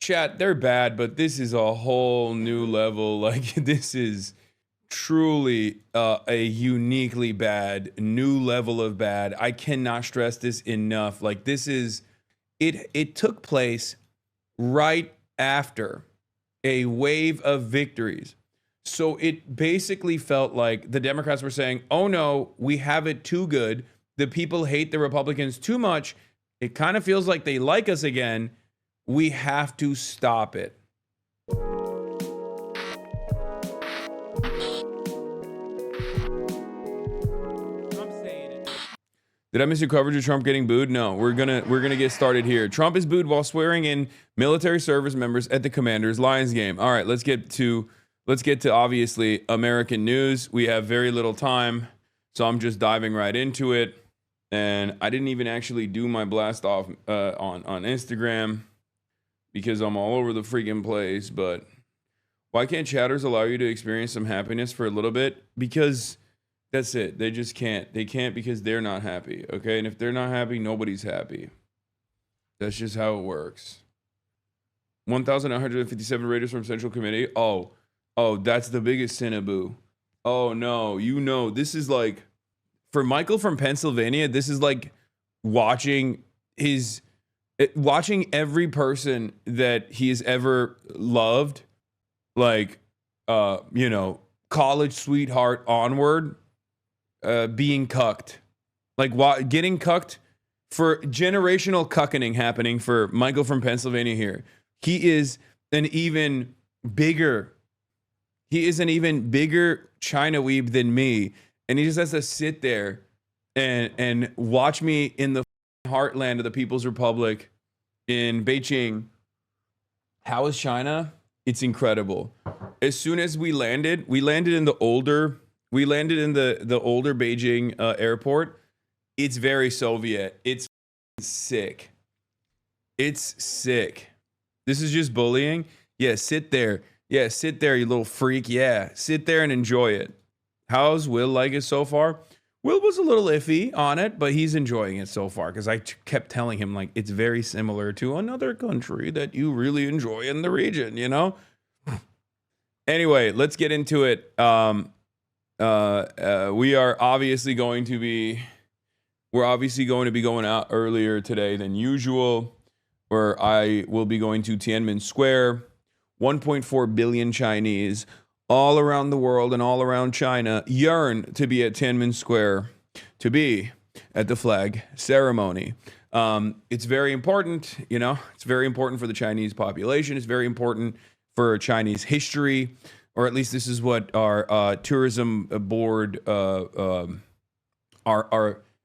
chat, they're bad, but this is a whole new level. Like, this is truly a uniquely bad new level of bad. I cannot stress this enough. Like, this is it took place right after a wave of victories. So it basically felt like the Democrats were saying, oh no, we have it too good. The people hate the Republicans too much. It kind of feels like they like us again. We have to stop it. Did I miss your coverage of Trump getting booed? No, we're gonna get started here. Trump is booed while swearing in military service members at the Commanders Lions game. All right, let's get to obviously American news. We have very little time, so I'm just diving right into it. And I didn't even actually do my blast off on Instagram because I'm all over the freaking place. But why can't chatters allow you to experience some happiness for a little bit? Because that's it. They just can't. They can't because they're not happy. Okay. And if they're not happy, nobody's happy. That's just how it works. 1,157 raters from Central Committee. Oh, that's the biggest Cinnaboo. Oh, no. This is like, for Michael from Pennsylvania, this is like watching every person that he has ever loved, like, college sweetheart onward, being cucked, like getting cucked, for generational cucking happening for Michael from Pennsylvania here. He is an even bigger China weeb than me, and he just has to sit there and watch me in the heartland of the People's Republic in Beijing. How is China? It's incredible. As soon as we landed in the older Beijing airport. It's very Soviet. It's sick. It's sick. This is just bullying. Yeah, sit there. Yeah, sit there, you little freak. Yeah, sit there and enjoy it. How's Will like it so far? Will was a little iffy on it, but he's enjoying it so far because I kept telling him, like, it's very similar to another country that you really enjoy in the region, you know? Anyway, let's get into it. We are obviously going to be going out earlier today than usual, where I will be going to Tiananmen Square. 1.4 billion Chinese all around the world and all around China yearn to be at Tiananmen Square, to be at the flag ceremony. It's very important, it's very important for the Chinese population. It's very important for Chinese history, or at least this is what our tourism board, our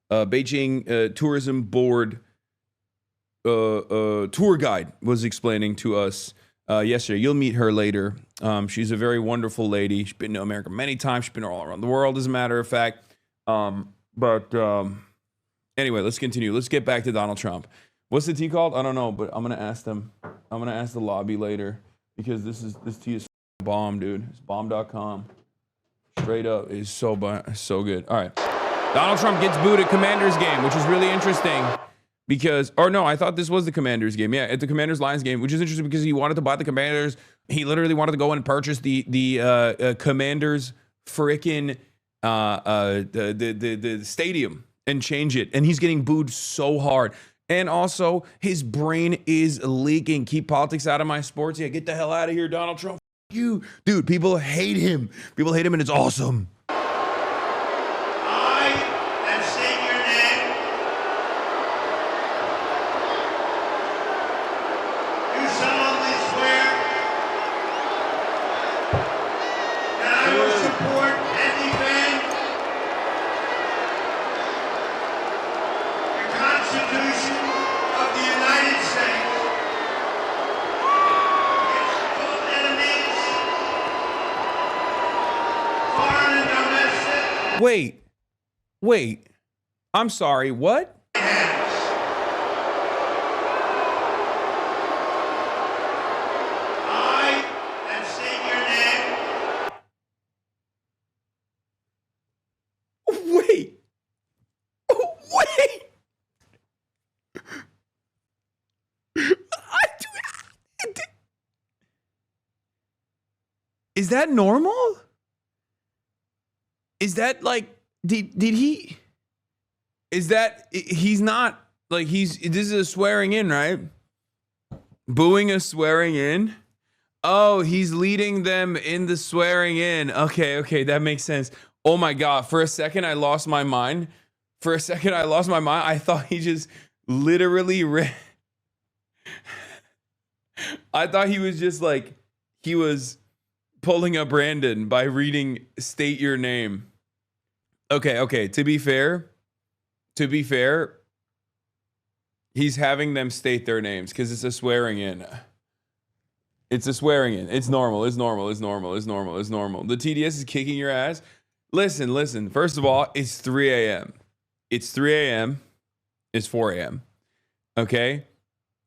Beijing tourism board tour guide was explaining to us yesterday. You'll meet her later. She's a very wonderful lady. She's been to America many times. She's been all around the world, as a matter of fact. Anyway, let's continue. Let's get back to Donald Trump. What's the tea called? I don't know, but I'm gonna ask them. I'm gonna ask the lobby later, because this tea is bomb, dude. It's bomb.com. Straight up, is so good. All right, Donald Trump gets booed at Commanders game, which is really interesting. Because, or no, I thought this was the Commanders game. Yeah, at the Commanders Lions game, which is interesting because he wanted to buy the Commanders. He literally wanted to go in and purchase the Commanders frickin' the stadium and change it. And he's getting booed so hard. And also, his brain is leaking. Keep politics out of my sports. Yeah, get the hell out of here, Donald Trump. You, dude. People hate him. People hate him, and it's awesome. Wait. I'm sorry, what? I am saying your name. Wait. Is that normal? Is that like, did he, is that, he's not, like this is a swearing in, right? Booing a swearing in? Oh, he's leading them in the swearing in. Okay, that makes sense. Oh my God, for a second I lost my mind. I thought he just literally read. I thought he was just like, he was pulling a Brandon by reading state your name. Okay, to be fair, he's having them state their names because it's a swearing in. It's a swearing in. It's normal. The TDS is kicking your ass. Listen. First of all, it's 3 a.m. It's 3 a.m. It's 4 a.m. Okay?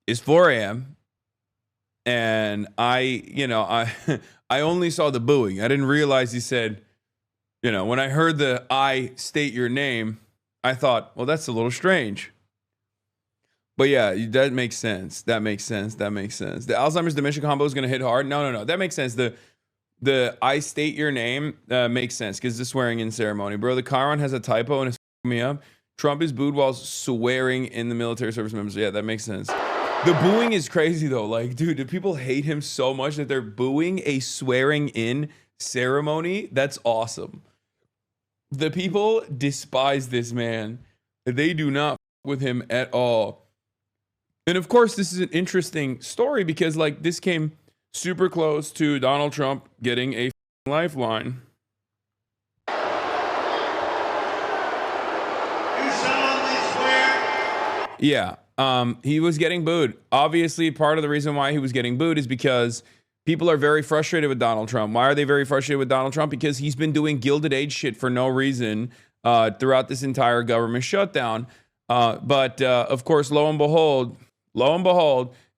It's 4 a.m. And I only saw the booing. I didn't realize he said, when I heard the I state your name, I thought, well, that's a little strange. But yeah, that makes sense. The Alzheimer's dementia combo is going to hit hard. No. That makes sense. The I state your name makes sense because it's a swearing in ceremony. Bro, the Chiron has a typo and it's me up. Trump is booed while swearing in the military service members. Yeah, that makes sense. The booing is crazy though. Like, dude, do people hate him so much that they're booing a swearing in ceremony? That's awesome. The people despise this man. They do not f- with him at all. And of course, this is an interesting story because like this came super close to Donald Trump getting a lifeline. You solemnly swear. Yeah. He was getting booed. Obviously, part of the reason why he was getting booed is because people are very frustrated with Donald Trump. Why are they very frustrated with Donald Trump? Because he's been doing Gilded Age shit for no reason throughout this entire government shutdown. But of course, lo and behold,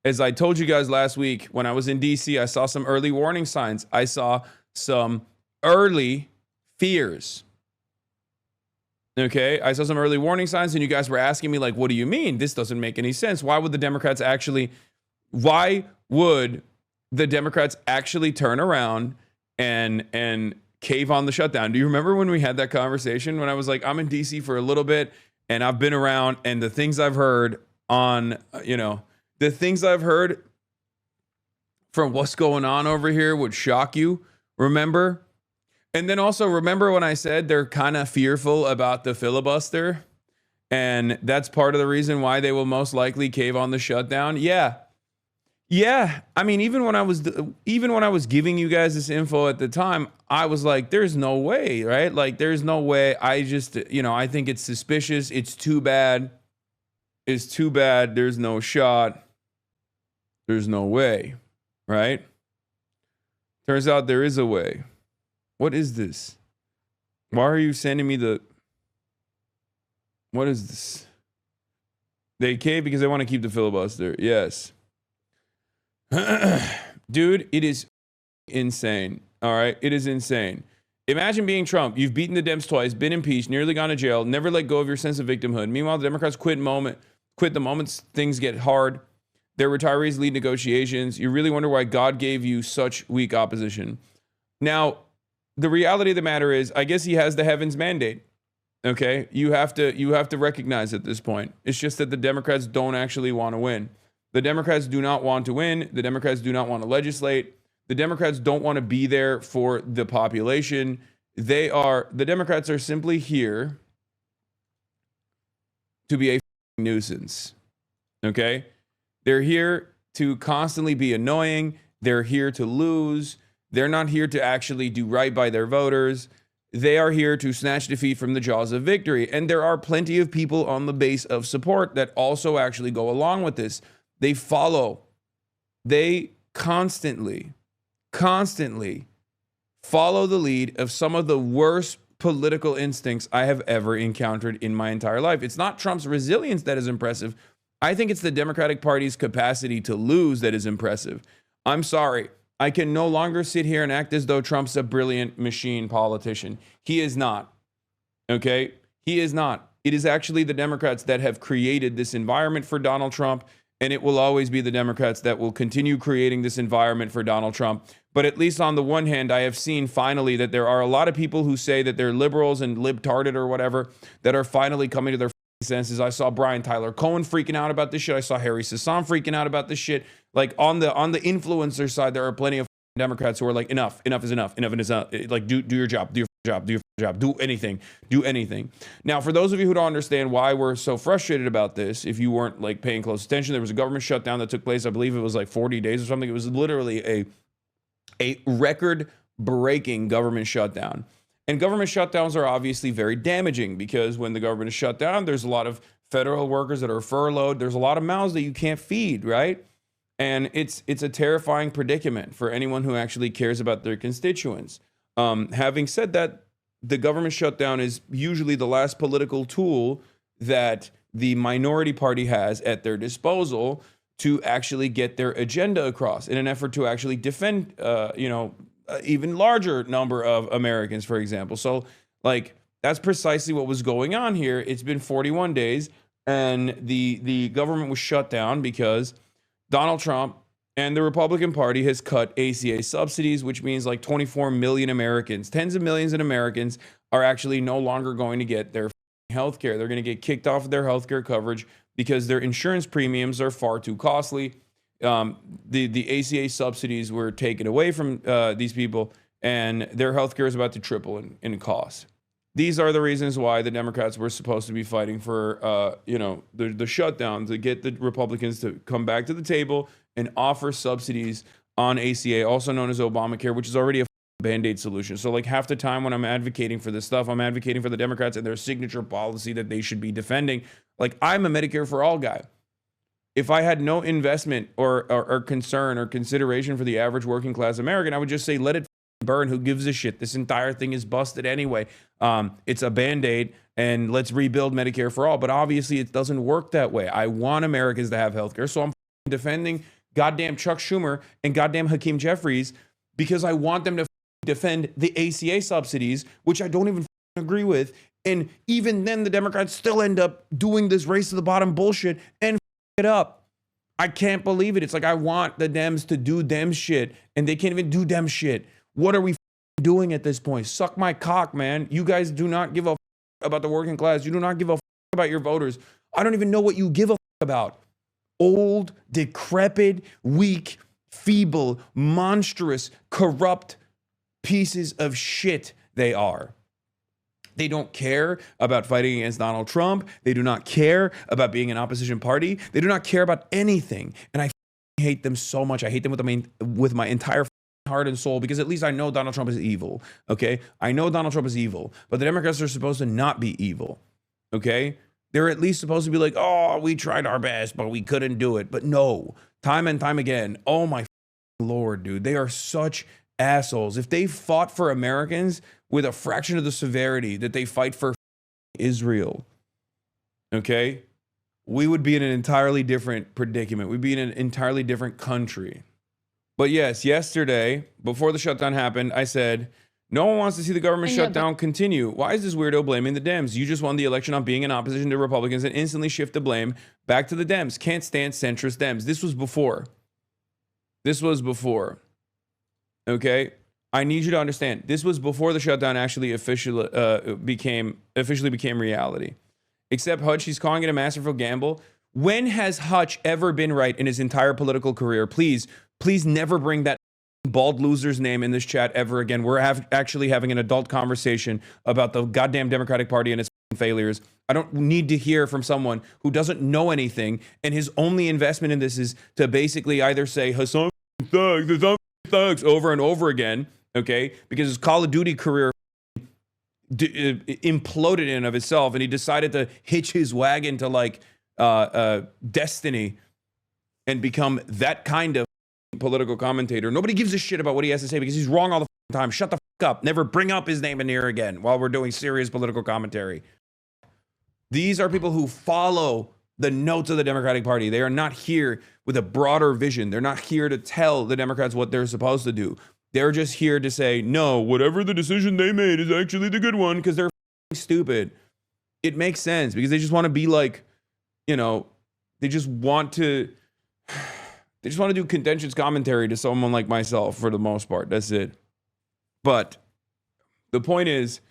as I told you guys last week, when I was in DC, I saw some early warning signs. I saw some early fears. Okay, I saw some early warning signs, and you guys were asking me, like, what do you mean? This doesn't make any sense. Why would the Democrats actually turn around and cave on the shutdown? Do you remember when we had that conversation when I was like, I'm in DC for a little bit, and I've been around, and the things I've heard from what's going on over here would shock you, remember? And then also remember when I said they're kind of fearful about the filibuster, and that's part of the reason why they will most likely cave on the shutdown. Yeah. I mean, even when I was giving you guys this info at the time, I was like, there's no way, right? Like, there's no way. I just, I think it's suspicious. It's too bad. There's no shot. There's no way, right? Turns out there is a way. What is this? Why are you sending me what is this? They cave because they want to keep the filibuster. Yes. Dude, it is insane. All right? It is insane. Imagine being Trump. You've beaten the Dems twice, been impeached, nearly gone to jail, never let go of your sense of victimhood. Meanwhile, the Democrats quit the moment things get hard. Their retirees lead negotiations. You really wonder why God gave you such weak opposition. Now, the reality of the matter is, I guess he has the heavens mandate. Okay? You have to recognize at this point. It's just that the Democrats don't actually want to win. The Democrats do not want to win. The Democrats do not want to legislate. The Democrats don't want to be there for the population. The Democrats are simply here to be a nuisance. Okay? They're here to constantly be annoying. They're here to lose. They're not here to actually do right by their voters. They are here to snatch defeat from the jaws of victory. And there are plenty of people on the base of support that also actually go along with this. They constantly follow the lead of some of the worst political instincts I have ever encountered in my entire life. It's not Trump's resilience that is impressive. I think it's the Democratic Party's capacity to lose that is impressive. I'm sorry. I can no longer sit here and act as though Trump's a brilliant machine politician. He is not. Okay? He is not. It is actually the Democrats that have created this environment for Donald Trump. And it will always be the Democrats that will continue creating this environment for Donald Trump. But at least on the one hand, I have seen finally that there are a lot of people who say that they're liberals and libtarded or whatever that are finally coming to their senses. I saw Brian Tyler Cohen freaking out about this shit. I saw Harry Sasan freaking out about this shit. Like on the influencer side, there are plenty of Democrats who are like, enough is enough. Enough is enough. Like, do your job, do your job, do your job, do anything. Now, for those of you who don't understand why we're so frustrated about this, if you weren't like paying close attention, there was a government shutdown that took place. I believe it was like 40 days or something. It was literally a record-breaking government shutdown. And government shutdowns are obviously very damaging because when the government is shut down, there's a lot of federal workers that are furloughed. There's a lot of mouths that you can't feed, right? And it's a terrifying predicament for anyone who actually cares about their constituents. Having said that, the government shutdown is usually the last political tool that the minority party has at their disposal to actually get their agenda across in an effort to actually defend, even larger number of Americans, for example. So, like, that's precisely what was going on here. It's been 41 days, and the government was shut down because Donald Trump and the Republican Party has cut ACA subsidies, which means like 24 million Americans, tens of millions of Americans are actually no longer going to get their health care. They're going to get kicked off of their health care coverage because their insurance premiums are far too costly. The ACA subsidies were taken away from these people, and their health care is about to triple in cost. These are the reasons why the Democrats were supposed to be fighting for, the shutdown to get the Republicans to come back to the table and offer subsidies on ACA, also known as Obamacare, which is already a Band-Aid solution. So like half the time when I'm advocating for this stuff, I'm advocating for the Democrats and their signature policy that they should be defending. Like, I'm a Medicare for all guy. If I had no investment or concern or consideration for the average working class American, I would just say, let it burn. Who gives a shit? This entire thing is busted anyway. It's a Band-Aid, and let's rebuild Medicare for all. But obviously it doesn't work that way. I want Americans to have healthcare, so I'm defending goddamn Chuck Schumer and goddamn Hakeem Jeffries because I want them to defend the ACA subsidies, which I don't even agree with. And even then, the Democrats still end up doing this race to the bottom bullshit and it up. I can't believe it. It's like I want the Dems to do Dem shit, and they can't even do Dem shit. What are we doing at this point? Suck my cock, man. You guys do not give a about the working class. You do not give a about your voters. I don't even know what you give a about. Old, decrepit, weak, feeble, monstrous, corrupt pieces of shit they are. They don't care about fighting against Donald Trump. They do not care about being an opposition party. They do not care about anything. And I hate them so much. I hate them with my entire heart and soul, because at least I know Donald Trump is evil. Okay? I know Donald Trump is evil, but the Democrats are supposed to not be evil. Okay? They're at least supposed to be like, oh, we tried our best, but we couldn't do it. But no, time and time again, oh my Lord, dude, they are such assholes. If they fought for Americans with a fraction of the severity that they fight for Israel, okay, we would be in an entirely different predicament. We'd be in an entirely different country. But yes, yesterday, before the shutdown happened, I said, no one wants to see the government shutdown continue. Why is this weirdo blaming the Dems? You just won the election on being in opposition to Republicans and instantly shift the blame back to the Dems. Can't stand centrist Dems. This was before. Okay? I need you to understand. This was before the shutdown actually officially became reality. Except Hutch, he's calling it a masterful gamble. When has Hutch ever been right in his entire political career? Please never bring that bald loser's name in this chat ever again. We're actually having an adult conversation about the goddamn Democratic Party and its failures. I don't need to hear from someone who doesn't know anything, and his only investment in this is to basically either say Hasan thugs over and over again, okay? Because his Call of Duty career imploded in and of itself, and he decided to hitch his wagon to like Destiny and become that kind of political commentator. Nobody gives a shit about what he has to say because he's wrong all the time. Shut the fuck up. Never bring up his name in here again while we're doing serious political commentary. These are people who follow the notes of the Democratic Party. They are not here with a broader vision. They're not here to tell the Democrats what they're supposed to do. They're just here to say, no, whatever the decision they made is actually the good one, because they're stupid. It makes sense because they just want to be like, they just want to They just want to do contentious commentary to someone like myself for the most part. That's it. But the point is,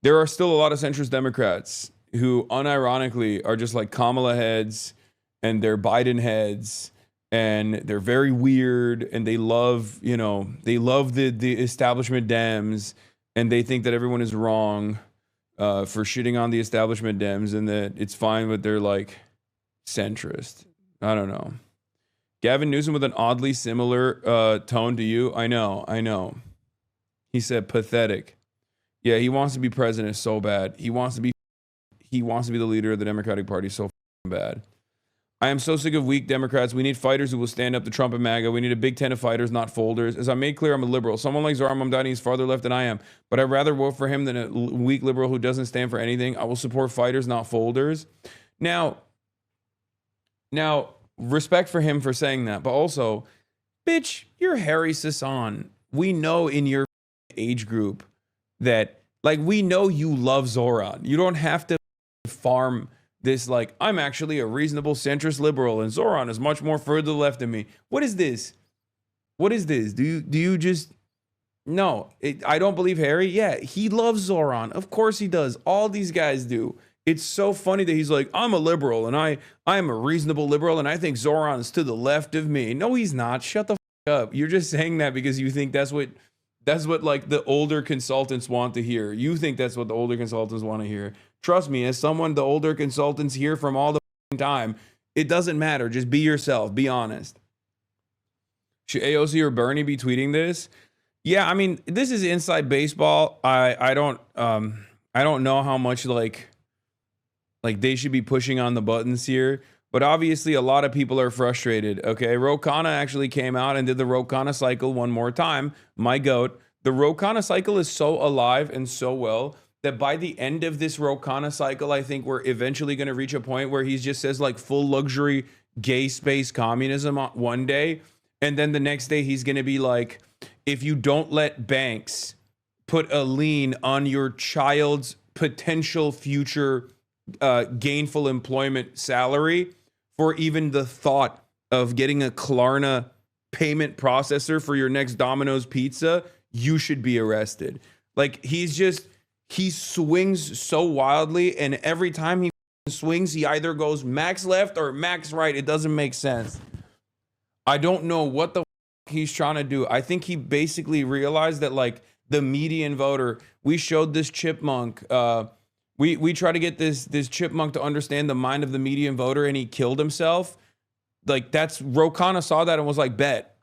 there are still a lot of centrist Democrats who unironically are just like Kamala heads and they're Biden heads and they're very weird and they love, they love the establishment Dems and they think that everyone is wrong for shitting on the establishment Dems and that it's fine, but they're like centrist. I don't know. Gavin Newsom with an oddly similar tone to you. I know. He said pathetic. Yeah, he wants to be president so bad. He wants to be the leader of the Democratic Party so bad. I am so sick of weak Democrats. We need fighters who will stand up to Trump and MAGA. We need a big tent of fighters, not folders. As I made clear, I'm a liberal. Someone like Zohran Mamdani is farther left than I am, but I'd rather vote for him than a weak liberal who doesn't stand for anything. I will support fighters, not folders. Now, respect for him for saying that, but also, bitch, you're Harry Sasson. We know in your age group that, like, we know you love Zohran. You don't have to farm this, like, I'm actually a reasonable centrist liberal and Zohran is much more further left than me. What is this? Do you just... No, I don't believe Harry. Yeah, he loves Zohran. Of course he does. All these guys do. It's so funny that he's like, I'm a liberal and I'm a reasonable liberal and I think Zohran is to the left of me. No, he's not. Shut the up. You're just saying that because you think that's what like the older consultants want to hear. You think that's what the older consultants want to hear. Trust me, as someone the older consultants hear from all the time, it doesn't matter. Just be yourself. Be honest. Should AOC or Bernie be tweeting this? Yeah, I mean, this is inside baseball. I don't know how much like they should be pushing on the buttons here. But obviously, a lot of people are frustrated. Okay, Ro Khanna actually came out and did the Ro Khanna cycle one more time. My goat. The Ro Khanna cycle is so alive and so well that by the end of this Ro Khanna cycle, I think we're eventually going to reach a point where he just says like full luxury gay space communism one day. And then the next day he's going to be like, if you don't let banks put a lien on your child's potential future gainful employment salary for even the thought of getting a Klarna payment processor for your next Domino's pizza, you should be arrested. Like he swings so wildly, and every time he swings, he either goes max left or max right. It doesn't make sense. I don't know what the he's trying to do. I think he basically realized that like the median voter, we showed this chipmunk, we try to get this chipmunk to understand the mind of the median voter, and he killed himself. Like Ro Khanna saw that and was like, bet.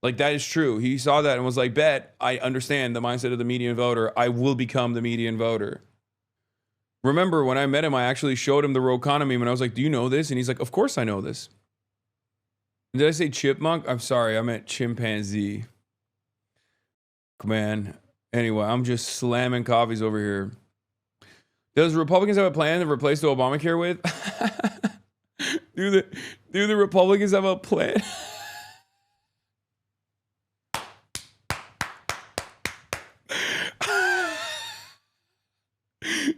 Like that is true. He saw that and was like, bet, I understand the mindset of the median voter. I will become the median voter. Remember when I met him, I actually showed him the Ro Khanna meme and I was like, do you know this? And he's like, of course I know this. Did I say chipmunk? I'm sorry, I meant chimpanzee. Man. Anyway, I'm just slamming coffees over here. Does Republicans have a plan to replace the Obamacare with? Do the Republicans have a plan?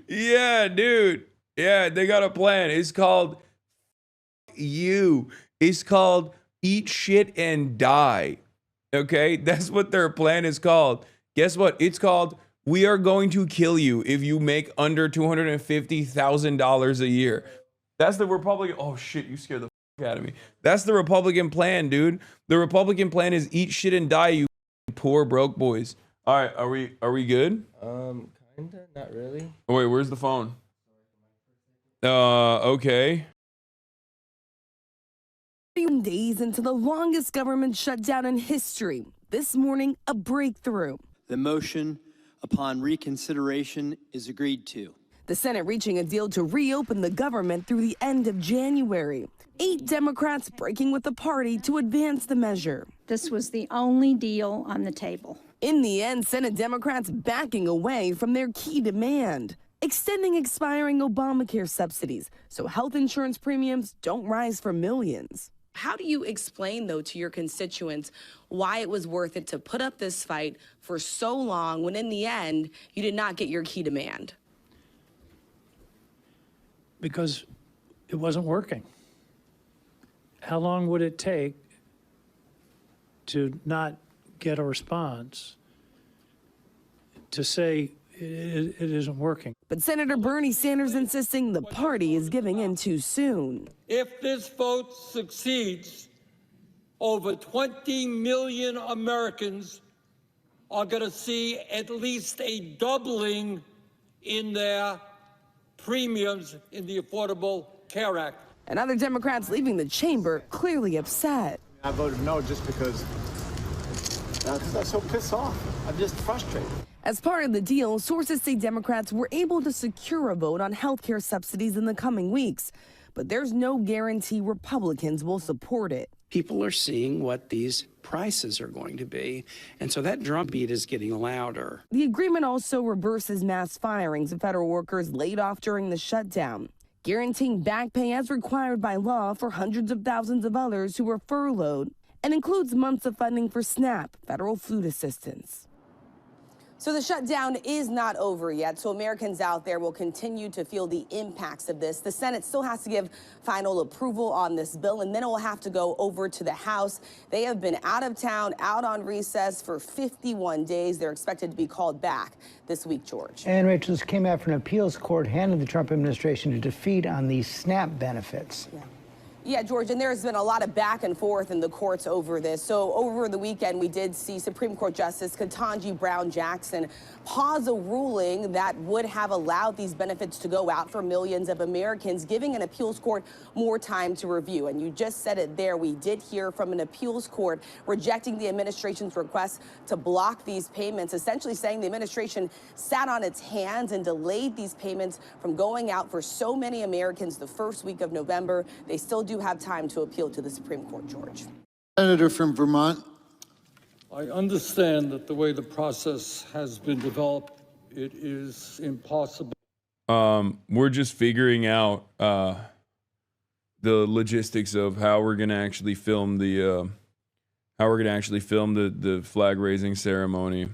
Yeah, dude. Yeah, they got a plan. It's called you. It's called eat shit and die. Okay? That's what their plan is called. Guess what? It's called we are going to kill you if you make under $250,000 a year. That's the Republican. Oh shit, you scared the fuck out of me. That's the Republican plan, dude. The Republican plan is eat shit and die, you poor broke boys. All right, are we good? Kinda, not really. Oh, wait, where's the phone? Okay. Days into the longest government shutdown in history. This morning, a breakthrough. The motion upon reconsideration is agreed to. The Senate reaching a deal to reopen the government through the end of January. 8 Democrats breaking with the party to advance the measure. This was the only deal on the table. In the end, Senate Democrats backing away from their key demand, extending expiring Obamacare subsidies so health insurance premiums don't rise for millions. How do you explain, though, to your constituents why it was worth it to put up this fight for so long when in the end you did not get your key demand? Because it wasn't working. how long would it take to not get a response to say it isn't working? But Senator Bernie Sanders insisting the party is giving in too soon. If this vote succeeds, over 20 million Americans are going to see at least a doubling in their premiums in the Affordable Care Act. And other Democrats leaving the chamber clearly upset. I voted no just because I'm so pissed off. I'm just frustrated. As part of the deal, sources say Democrats were able to secure a vote on health care subsidies in the coming weeks. But there's no guarantee Republicans will support it. People are seeing what these prices are going to be, and so that drumbeat is getting louder. The agreement also reverses mass firings of federal workers laid off during the shutdown, guaranteeing back pay as required by law for hundreds of thousands of others who were furloughed, and includes months of funding for SNAP, federal food assistance. So the shutdown is not over yet, so Americans out there will continue to feel the impacts of this. The Senate still has to give final approval on this bill, and then it will have to go over to the House. They have been out of town, out on recess for 51 days. They're expected to be called back this week, George. And Rachel, this came after an appeals court handed the Trump administration a defeat on these SNAP benefits. Yeah, George, and there's been a lot of back and forth in the courts over this. So over the weekend, we did see Supreme Court Justice Ketanji Brown Jackson pause a ruling that would have allowed these benefits to go out for millions of Americans, giving an appeals court more time to review. And you just said it there. We did hear from an appeals court rejecting the administration's request to block these payments, essentially saying the administration sat on its hands and delayed these payments from going out for so many Americans the first week of November. They still do have time to appeal to the Supreme Court, George. Senator from Vermont. I understand that the way the process has been developed, it is impossible. We're just figuring out the logistics of how we're gonna actually film the the flag raising ceremony.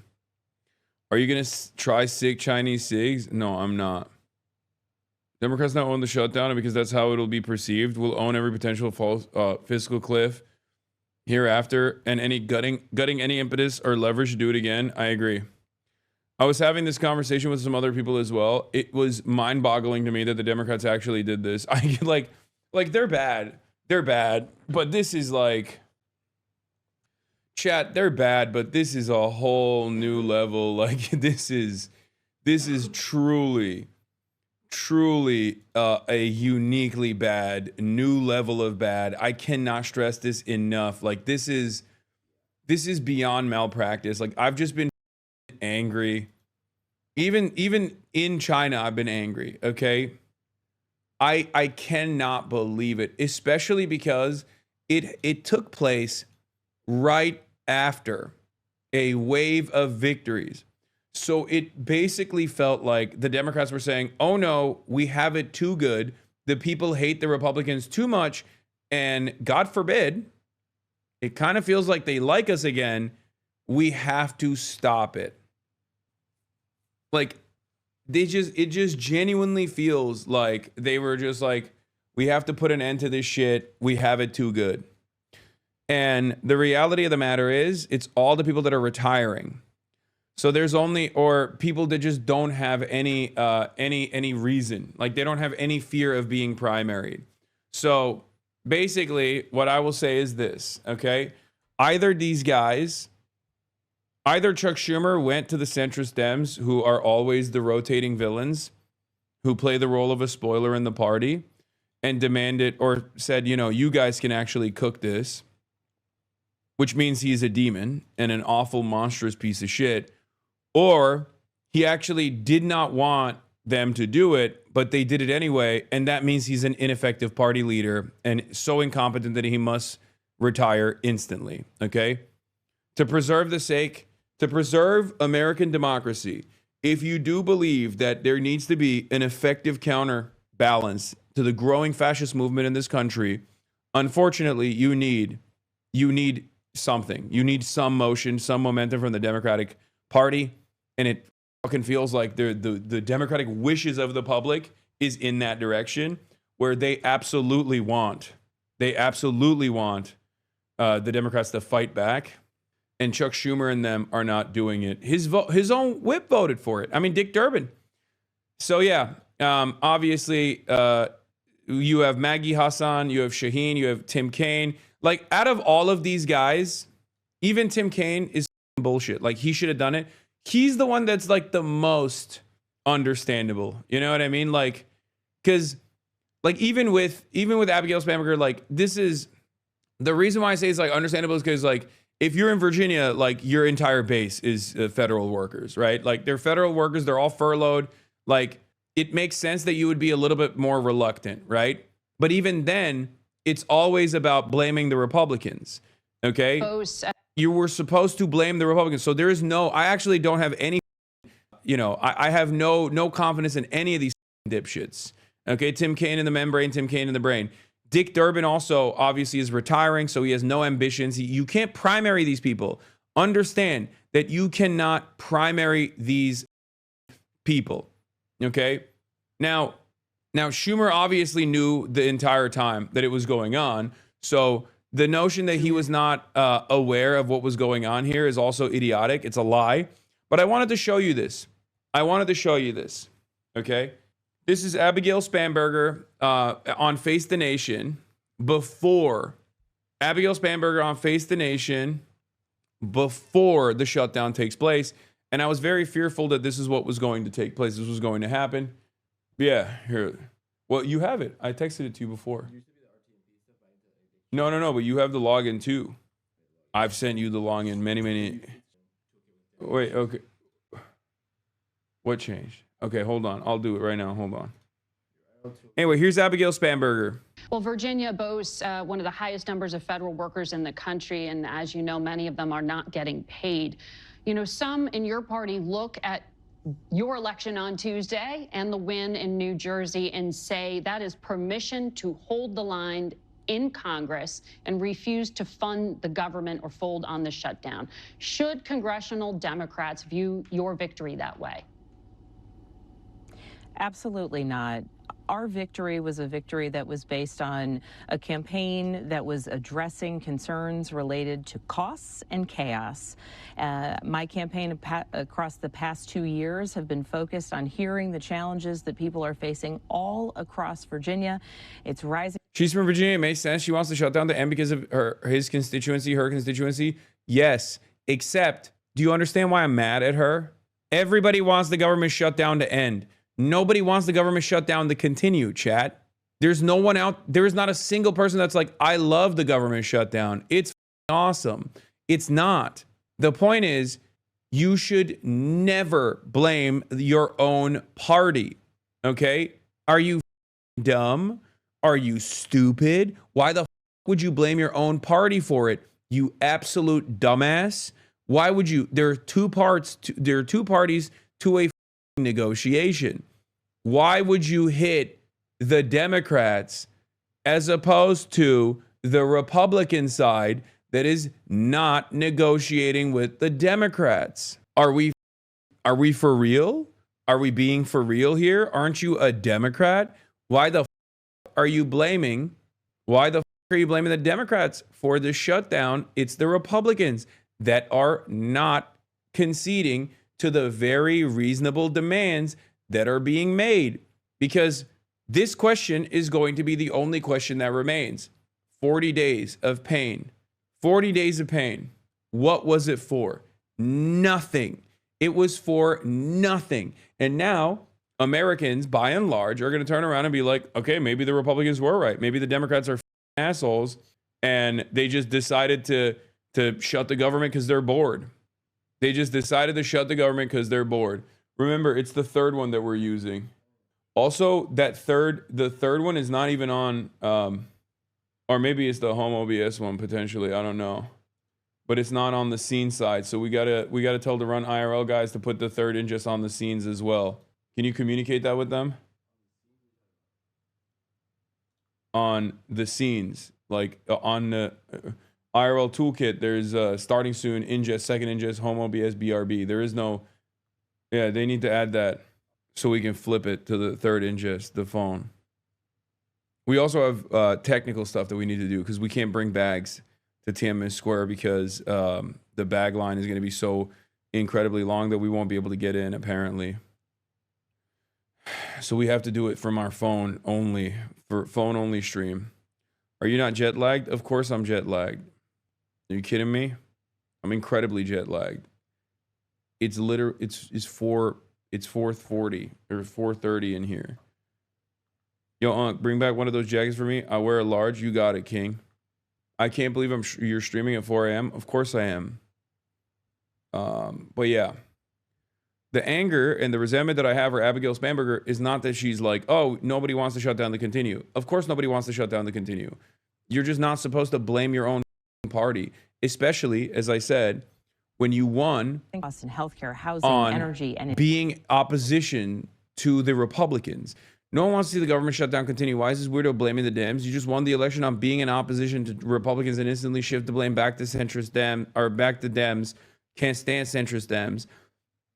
Are you gonna try sick Chinese cigs? No, I'm not. Democrats not own the shutdown, and because that's how it'll be perceived, we'll own every potential false fiscal cliff hereafter, and any gutting any impetus or leverage to do it again. I agree. I was having this conversation with some other people as well. It was mind-boggling to me that the Democrats actually did this. I like they're bad, but this is like, chat, they're bad, but this is a whole new level. Like this is truly a uniquely bad new level of bad. I cannot stress this enough. Like this is beyond malpractice. Like I've just been angry. Even in China, I've been angry. Okay. I cannot believe it, especially because it took place right after a wave of victories. So it basically felt like the Democrats were saying, oh no, we have it too good. The people hate the Republicans too much. And God forbid, it kind of feels like they like us again. We have to stop it. Like it just genuinely feels like they were just like, we have to put an end to this shit. We have it too good. And the reality of the matter is it's all the people that are retiring. So there's only, or people that just don't have any reason, like they don't have any fear of being primaried. So basically what I will say is this, okay? Either these guys, either Chuck Schumer went to the centrist Dems, who are always the rotating villains, who play the role of a spoiler in the party, and demanded or said, you know, you guys can actually cook this, which means he's a demon and an awful, monstrous piece of shit. Or he actually did not want them to do it, but they did it anyway, and that means he's an ineffective party leader and so incompetent that he must retire instantly, okay? To preserve American democracy, if you do believe that there needs to be an effective counterbalance to the growing fascist movement in this country, unfortunately, you need something. You need some motion, some momentum from the Democratic Party. And it fucking feels like the democratic wishes of the public is in that direction, where they absolutely want They absolutely want the Democrats to fight back. And Chuck Schumer and them are not doing it. His own whip voted for it. I mean, Dick Durbin. So yeah, obviously, you have Maggie Hassan, you have Shaheen, you have Tim Kaine. Like, out of all of these guys, even Tim Kaine is bullshit. Like, he should have done it. He's the one that's like the most understandable. You know what I mean? Like, because like even with Abigail Spanberger, like, this is the reason why I say it's like understandable is because like, if you're in Virginia, like, your entire base is federal workers, right? Like, they're federal workers. They're all furloughed. Like, it makes sense that you would be a little bit more reluctant, right? But even then, it's always about blaming the Republicans, okay? You were supposed to blame the Republicans. So there is no, I actually don't have any, you know, I have no confidence in any of these dipshits, okay? Tim Kaine in the membrane, Tim Kaine in the brain. Dick Durbin also obviously is retiring, so he has no ambitions. You can't primary these people. Understand that you cannot primary these people, okay? Now Schumer obviously knew the entire time that it was going on, so the notion that he was not aware of what was going on here is also idiotic. It's a lie. But I wanted to show you this. Okay? This is Abigail Spanberger on Face the Nation before before the shutdown takes place. And I was very fearful that this is what was going to take place. This was going to happen. Yeah, here. Well, you have it. I texted it to you before. No, but you have the login too. I've sent you the login many. Wait, okay. What changed? Okay, hold on. I'll do it right now. Hold on. Anyway, here's Abigail Spanberger. Well, Virginia boasts one of the highest numbers of federal workers in the country. And as you know, many of them are not getting paid. You know, some in your party look at your election on Tuesday and the win in New Jersey and say that is permission to hold the line in Congress and refuse to fund the government or fold on the shutdown. Should congressional Democrats view your victory that way? Absolutely not. Our victory was a victory that was based on a campaign that was addressing concerns related to costs and chaos. My campaign across the past 2 years have been focused on hearing the challenges that people are facing all across Virginia. It's rising. She's from Virginia. It makes sense. She wants to shut down the end because of her constituency. Yes, except, do you understand why I'm mad at her? Everybody wants the government shutdown to end. Nobody wants the government shutdown to continue, chat. There's no one out. There is not a single person that's like, I love the government shutdown. It's awesome. It's not. The point is, you should never blame your own party. Okay? Are you dumb? Are you stupid? Why the would you blame your own party for it? You absolute dumbass. Why would you? There are two parties to a negotiation. Why would you hit the Democrats as opposed to the Republican side that is not negotiating with the Democrats? Are we for real? Are we being for real here? Aren't you a Democrat? Why the are you blaming? Why the are you blaming the Democrats for the shutdown? It's the Republicans that are not conceding to the very reasonable demands that are being made, because this question is going to be the only question that remains. 40 days of pain. 40 days of pain. What was it for? Nothing. It was for nothing. And now Americans, by and large, are going to turn around and be like, okay, maybe the Republicans were right. Maybe the Democrats are assholes and they just decided to shut the government because they're bored. They just decided to shut the government because they're bored. Remember, it's the third one that we're using. Also, the third one is not even on, or maybe it's the home OBS one potentially. I don't know, but it's not on the scene side. So we gotta tell the Run IRL guys to put the third in just on the scenes as well. Can you communicate that with them? On the scenes, like on the IRL toolkit, there's starting soon, ingest, second ingest, home OBS, BRB. There is no, yeah, they need to add that so we can flip it to the third ingest, the phone. We also have technical stuff that we need to do because we can't bring bags to Tiananmen Square because the bag line is going to be so incredibly long that we won't be able to get in, apparently. So we have to do it from our phone only, for phone only stream. Are you not jet lagged? Of course I'm jet lagged. Are you kidding me? I'm incredibly jet lagged. It's 4:40 or 4:30 in here. Yo, Unc, bring back one of those jackets for me. I wear a large. You got it, King. I can't believe you're streaming at 4 a.m. Of course I am. But yeah. The anger and the resentment that I have for Abigail Spanberger is not that she's like, oh, nobody wants to shut down the Continue. Of course nobody wants to shut down the Continue. You're just not supposed to blame your own party, especially, as I said, when you won Costs in healthcare, housing, on energy, and being opposition to the Republicans. No one wants to see the government shutdown continue. Why is this weirdo blaming the Dems? You just won the election on being in opposition to Republicans and instantly shift the blame back to centrist back to Dems. Can't stand centrist Dems.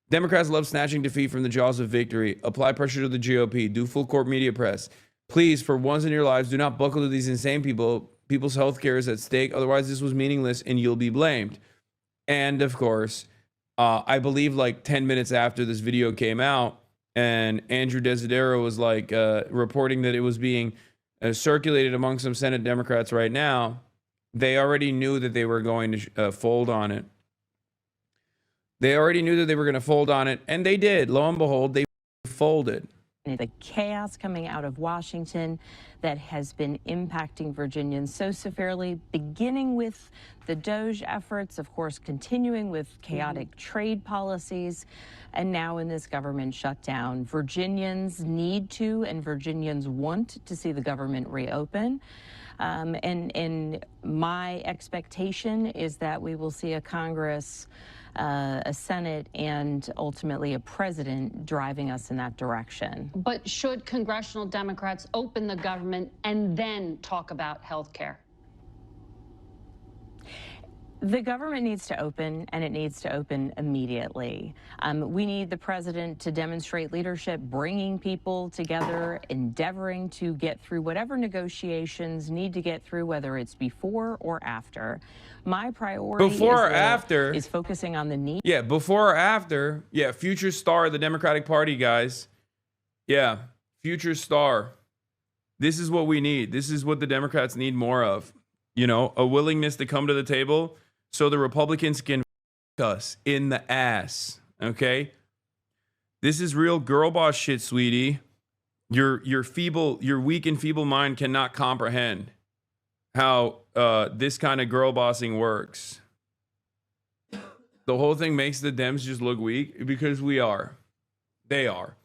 Democrats love snatching defeat from the jaws of victory. Apply pressure to the GOP. Do full court media press. Please, for once in your lives, do not buckle to these insane people. People's health care is at stake. Otherwise, this was meaningless and you'll be blamed. And of course, I believe like 10 minutes after this video came out, and Andrew Desidero was like reporting that it was being circulated among some Senate Democrats right now. They already knew that they were going to fold on it. They already knew that they were going to fold on it, and they did. Lo and behold, they folded. The chaos coming out of Washington that has been impacting Virginians so severely, beginning with the DOJ efforts, of course, continuing with chaotic trade policies, and now in this government shutdown. Virginians need to, and Virginians want to see the government reopen. And my expectation is that we will see a Congress, a Senate, and ultimately a president driving us in that direction. But should congressional Democrats open the government and then talk about health care? The government needs to open, and it needs to open immediately. We need the president to demonstrate leadership, bringing people together, endeavoring to get through whatever negotiations need to get through, whether it's before or after. My priority is focusing on the need. Yeah, before or after. Yeah, future star of the Democratic Party, guys. Yeah, future star. This is what we need. This is what the Democrats need more of. You know, a willingness to come to the table so the Republicans can us in the ass. Okay? This is real girl boss shit, sweetie. Your weak and feeble mind cannot comprehend how this kind of girl bossing works. The whole thing makes the Dems just look weak because we are. They are.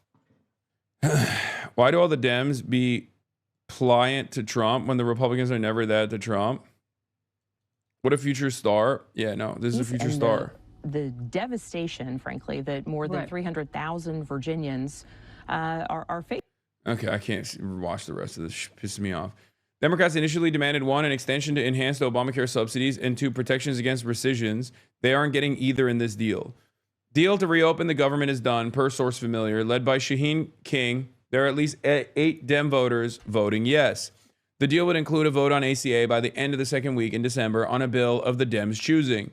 Why do all the Dems be pliant to Trump when the Republicans are never that to Trump? What a future star. Yeah, no, this is a future star. The devastation, frankly, that more than 300,000 Virginians are facing. Okay, I can't watch the rest of this. Pisses me off. Democrats initially demanded 1, an extension to enhance the Obamacare subsidies, and 2, protections against rescissions. They aren't getting either in this deal. Deal to reopen the government is done, per source familiar, led by Shaheen King. There are at least 8 Dem voters voting yes. The deal would include a vote on ACA by the end of the second week in December on a bill of the Dems' choosing.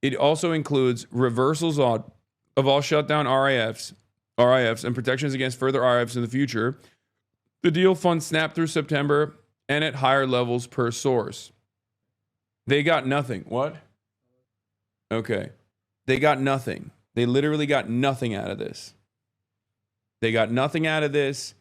It also includes reversals of all shutdown RIFs and protections against further RIFs in the future. The deal funds SNAP through September and at higher levels per source. They got nothing. What? Okay. They got nothing. They literally got nothing out of this. They got nothing out of this.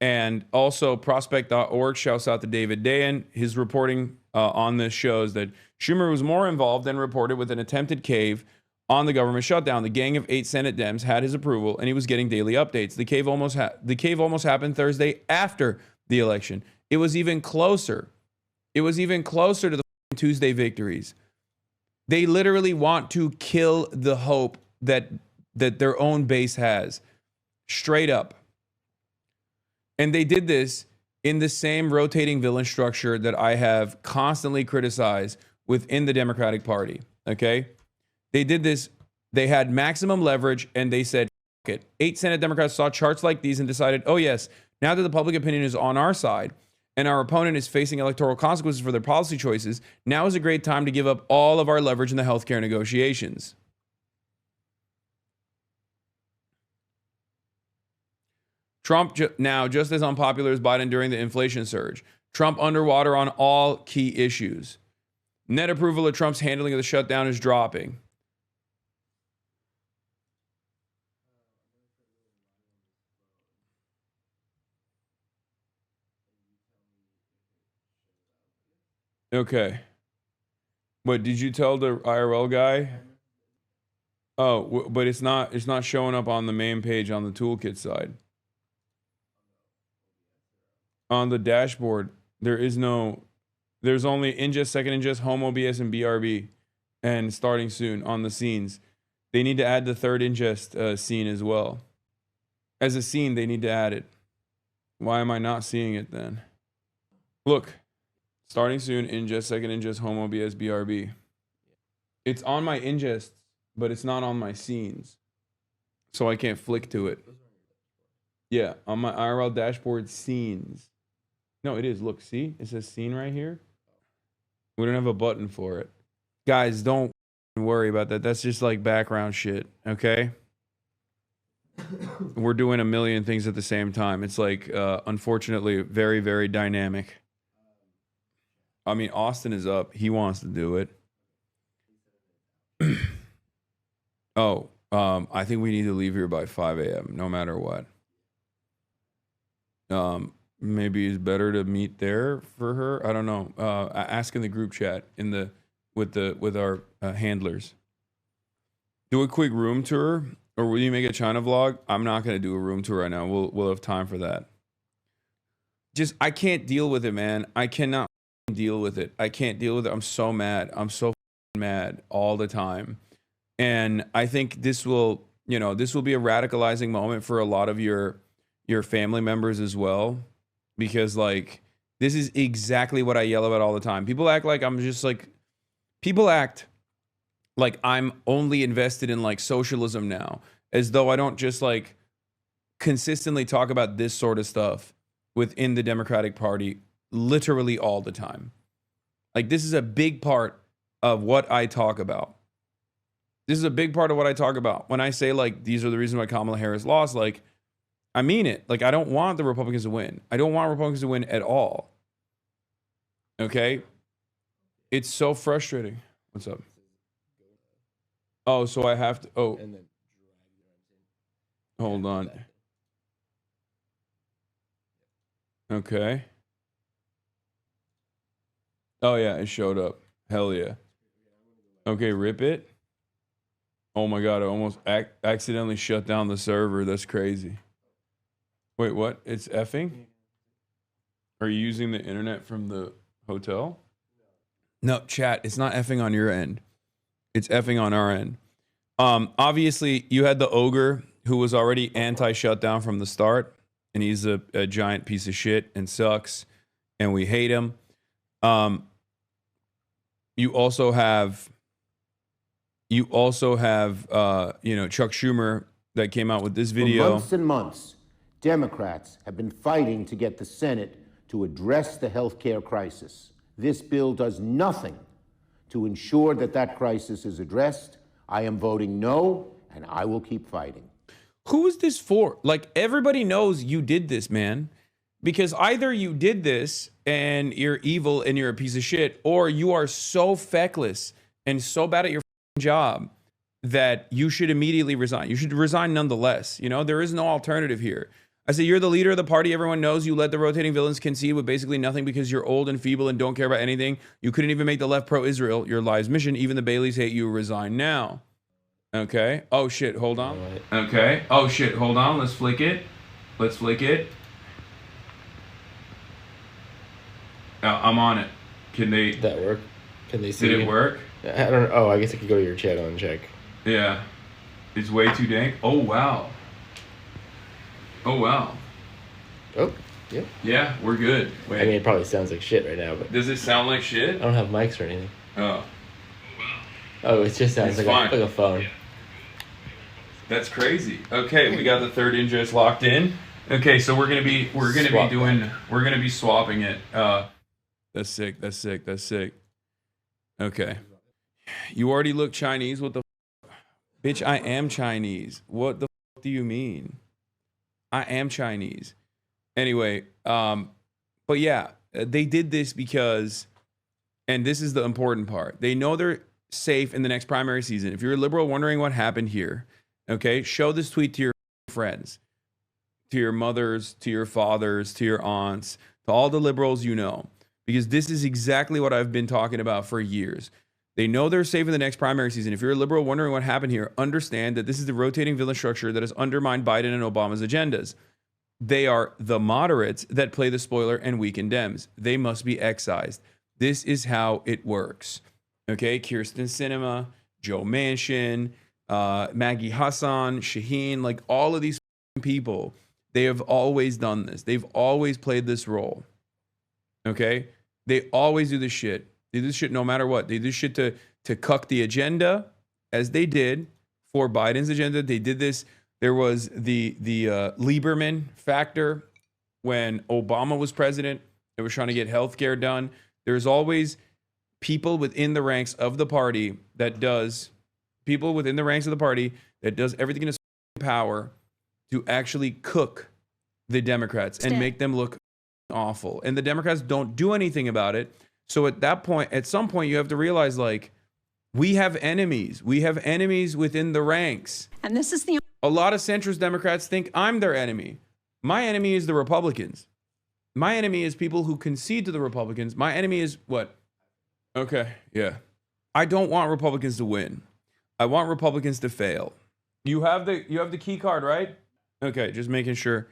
And also, prospect.org shouts out to David Dayen. His reporting on this shows that Schumer was more involved than reported with an attempted cave on the government shutdown. The gang of 8 Senate Dems had his approval, and he was getting daily updates. The cave almost happened Thursday after the election. It was even closer. It was even closer to the Tuesday victories. They literally want to kill the hope that their own base has. Straight up. And they did this in the same rotating villain structure that I have constantly criticized within the Democratic Party. Okay? They did this. They had maximum leverage and they said, F it. 8 Senate Democrats saw charts like these and decided, oh yes, now that the public opinion is on our side and our opponent is facing electoral consequences for their policy choices, now is a great time to give up all of our leverage in the healthcare negotiations. Trump now just as unpopular as Biden during the inflation surge. Trump underwater on all key issues. Net approval of Trump's handling of the shutdown is dropping. Okay. What did you tell the IRL guy? Oh, but it's not showing up on the main page on the toolkit side. On the dashboard, there's only ingest, second ingest, home OBS, and BRB, and starting soon on the scenes. They need to add the third ingest scene as well. As a scene, they need to add it. Why am I not seeing it then? Look, starting soon, ingest, second ingest, home OBS, BRB. It's on my ingest, but it's not on my scenes. So I can't flick to it. Yeah, on my IRL dashboard, scenes. No, it is. Look, see? It says scene right here. We don't have a button for it. Guys, don't worry about that. That's just like background shit, okay? We're doing a million things at the same time. It's like, unfortunately, very, very dynamic. I mean, Austin is up. He wants to do it. I think we need to leave here by 5 a.m. no matter what. Maybe it's better to meet there for her. I don't know. Ask in the group chat with our handlers. Do a quick room tour, or will you make a China vlog? I'm not gonna do a room tour right now. We'll have time for that. I can't deal with it, man. I cannot deal with it. I can't deal with it. I'm so mad. I'm so mad all the time. And I think this will be a radicalizing moment for a lot of your family members as well, because like this is exactly what I yell about all the time. People act like I'm only invested in like socialism now, as though I don't just like consistently talk about this sort of stuff within the Democratic Party literally all the time. Like this is a big part of what I talk about. This is a big part of what I talk about. When I say like these are the reasons why Kamala Harris lost, like I mean it. Like I don't want the Republicans to win. I don't want Republicans to win at all. Okay? It's so frustrating. What's up? Oh, so I have to hold on. Okay. Oh yeah, it showed up. Hell yeah. Okay, rip it. Oh my god, I almost accidentally shut down the server. That's crazy. Wait, what? It's effing? Are you using the internet from the hotel? No, chat, it's not effing on your end. It's effing on our end. Obviously, you had the ogre who was already anti-shutdown from the start, and he's a giant piece of shit and sucks, and we hate him. You also have Chuck Schumer that came out with this video. For months and months, Democrats have been fighting to get the Senate to address the health care crisis. This bill does nothing to ensure that crisis is addressed. I am voting no, and I will keep fighting. Who is this for? Like, everybody knows you did this, man. Because either you did this and you're evil and you're a piece of shit, or you are so feckless and so bad at your job that you should immediately resign. You should resign nonetheless. You know, there is no alternative here. I say you're the leader of the party. Everyone knows you let the rotating villains concede with basically nothing because you're old and feeble and don't care about anything. You couldn't even make the left pro-Israel your lives mission. Even the Baileys hate you. Resign now. Okay. Oh shit. Hold on. Okay. Oh shit. Hold on. Let's flick it. Let's flick it. I'm on it. Can they? Did that work? Can they see? Did it work? I don't know. Oh, I guess I could go to your channel and check. Yeah. It's way too dank. Oh wow. Oh wow. Oh, yeah. Yeah, we're good. Wait. I mean, it probably sounds like shit right now, but does it sound like shit? I don't have mics or anything. Oh. Oh, it just sounds like a phone. That's crazy. Okay, we got the third ingest locked in. Okay, so we're gonna be swapping it. That's sick. That's sick. That's sick. Okay. You already look Chinese. What the bitch? I am Chinese. What the do you mean? I am Chinese. Anyway, but yeah, they did this because, and this is the important part. They know they're safe in the next primary season. If you're a liberal wondering what happened here, okay, show this tweet to your friends, to your mothers, to your fathers, to your aunts, to all the liberals you know, because this is exactly what I've been talking about for years. They know they're safe in the next primary season. If you're a liberal wondering what happened here, understand that this is the rotating villain structure that has undermined Biden and Obama's agendas. They are the moderates that play the spoiler and weaken Dems. They must be excised. This is how it works. Okay, Kirsten Sinema, Joe Manchin, Maggie Hassan, Shaheen, like all of these people, they have always done this. They've always played this role. Okay, they always do this shit. They do this shit no matter what. They do this shit to cuck the agenda, as they did for Biden's agenda. They did this. There was the Lieberman factor when Obama was president. They were trying to get healthcare done. There's always people within the ranks of the party that does everything in its power to actually cook the Democrats and make them look awful. And the Democrats don't do anything about it. So at some point, you have to realize, like, we have enemies. We have enemies within the ranks. And this is a lot of centrist Democrats think I'm their enemy. My enemy is the Republicans. My enemy is people who concede to the Republicans. My enemy is what? Okay, yeah. I don't want Republicans to win. I want Republicans to fail. You have the key card, right? Okay, just making sure.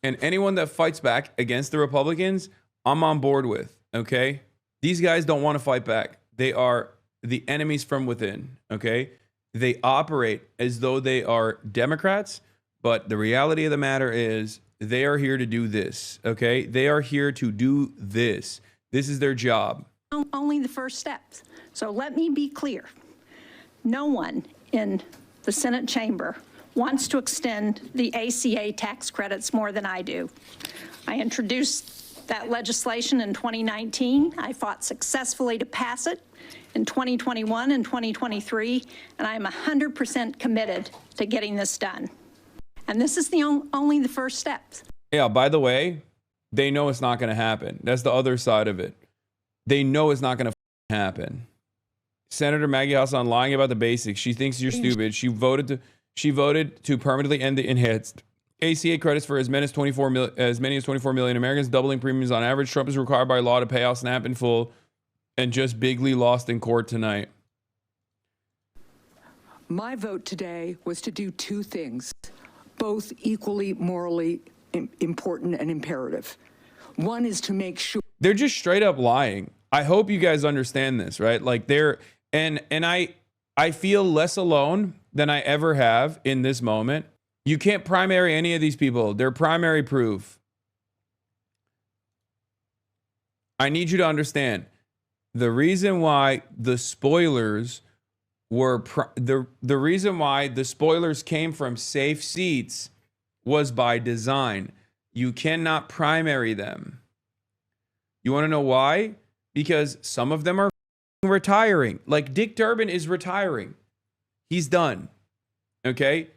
And anyone that fights back against the Republicans, I'm on board with, okay? These guys don't want to fight back. They are the enemies from within, okay? They operate as though they are Democrats, but the reality of the matter is they are here to do this, okay? They are here to do this. This is their job. only the first steps. So let me be clear. No one in the Senate chamber wants to extend the ACA tax credits more than I do. I introduced that legislation in 2019. I fought successfully to pass it in 2021 and 2023, and I am 100% committed to getting this done. And this is only the first step. Yeah, by the way, they know it's not going to happen. That's the other side of it. They know it's not going to happen. Senator Maggie Hassan lying about the basics. She thinks you're stupid. She voted to permanently end the enhanced ACA credits for as many as 24 million Americans, doubling premiums on average. Trump is required by law to pay out SNAP in full, and just bigly lost in court tonight. My vote today was to do two things, both equally morally important and imperative. One is to make sure they're just straight up lying. I hope you guys understand this, right? Like I feel less alone than I ever have in this moment. You can't primary any of these people. They're primary proof. I need you to understand the reason why the spoilers were the reason why the spoilers came from safe seats was by design. You cannot primary them. You want to know why? Because some of them are retiring. Like Dick Durbin is retiring. He's done. Okay?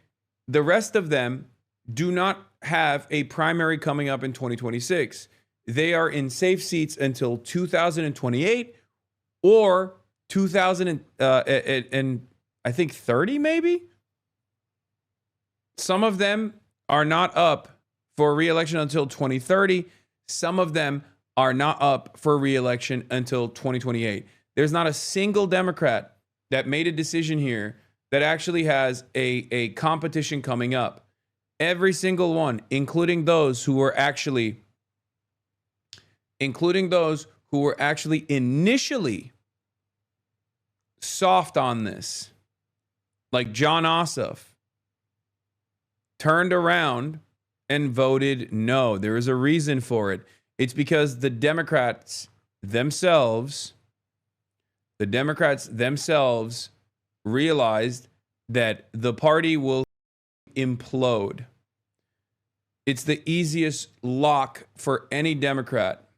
The rest of them do not have a primary coming up in 2026. They are in safe seats until 2028 or 2000 and I think 30 maybe. Some of them are not up for re-election until 2030. Some of them are not up for re-election until 2028. There's not a single Democrat that made a decision here that actually has a competition coming up. Every single one, including those who were actually initially soft on this, like John Ossoff, turned around and voted no. There is a reason for it. It's because the Democrats themselves realized that the party will implode. It's the easiest lock for any Democrat.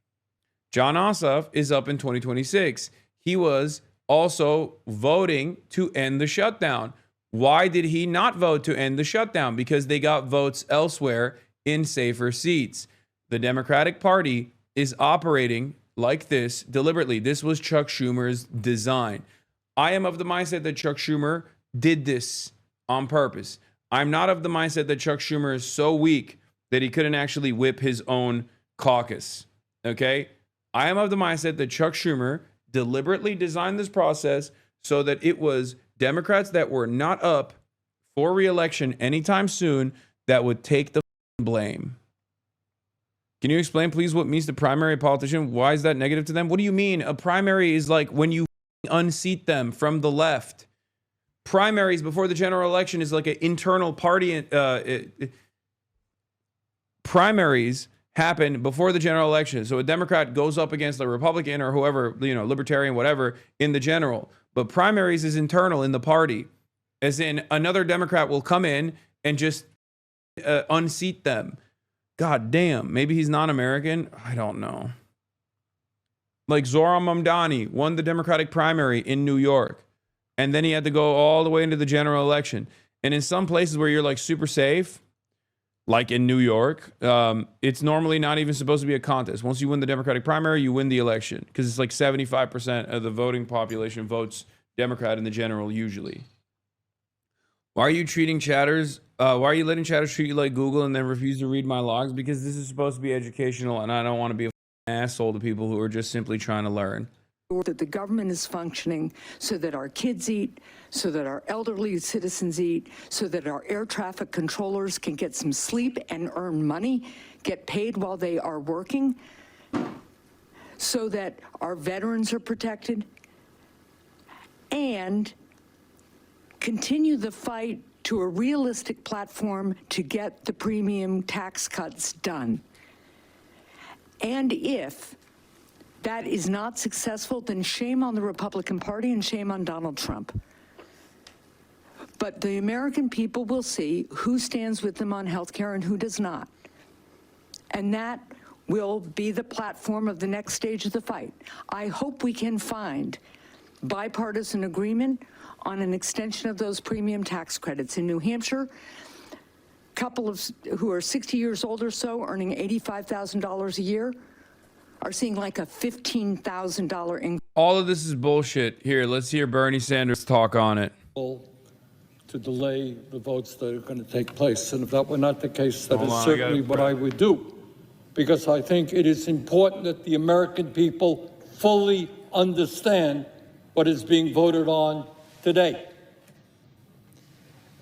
Jon Ossoff is up in 2026. He was also voting to end the shutdown. Why did he not vote to end the shutdown? Because they got votes elsewhere in safer seats. The Democratic Party is operating like this deliberately. This was Chuck Schumer's design. I am of the mindset that Chuck Schumer did this on purpose. I'm not of the mindset that Chuck Schumer is so weak that he couldn't actually whip his own caucus. Okay? I am of the mindset that Chuck Schumer deliberately designed this process so that it was Democrats that were not up for re-election anytime soon that would take the blame. Can you explain, please, what means the primary politician? Why is that negative to them? What do you mean? A primary is like when you unseat them from the left. Primaries before the general election is like an internal party. Primaries happen before the general election. So a Democrat goes up against a Republican or whoever, libertarian, whatever, in the general. But primaries is internal in the party. As in, another Democrat will come in and just unseat them. God damn, maybe he's not American. I don't know. Like Zohran Mamdani won the Democratic primary in New York. And then he had to go all the way into the general election. And in some places where you're like super safe, like in New York, it's normally not even supposed to be a contest. Once you win the Democratic primary, you win the election. Because it's like 75% of the voting population votes Democrat in the general usually. Why are you treating chatters? Why are you letting chatters treat you like Google and then refuse to read my logs? Because this is supposed to be educational and I don't want to be an asshole to people who are just simply trying to learn. That the government is functioning so that our kids eat, so that our elderly citizens eat, so that our air traffic controllers can get some sleep and earn money, get paid while they are working, so that our veterans are protected, and continue the fight to a realistic platform to get the premium tax cuts done. And if that is not successful, then shame on the Republican Party and shame on Donald Trump. But the American people will see who stands with them on health care and who does not. And that will be the platform of the next stage of the fight. I hope we can find bipartisan agreement on an extension of those premium tax credits. In New Hampshire, couples who are 60 years old or so earning $85,000 a year are seeing like a $15,000 increase. All of this is bullshit. Here, let's hear Bernie Sanders talk on it. To delay the votes that are going to take place. And if that were not the case, that is certainly what I would do. Because I think it is important that the American people fully understand what is being voted on today.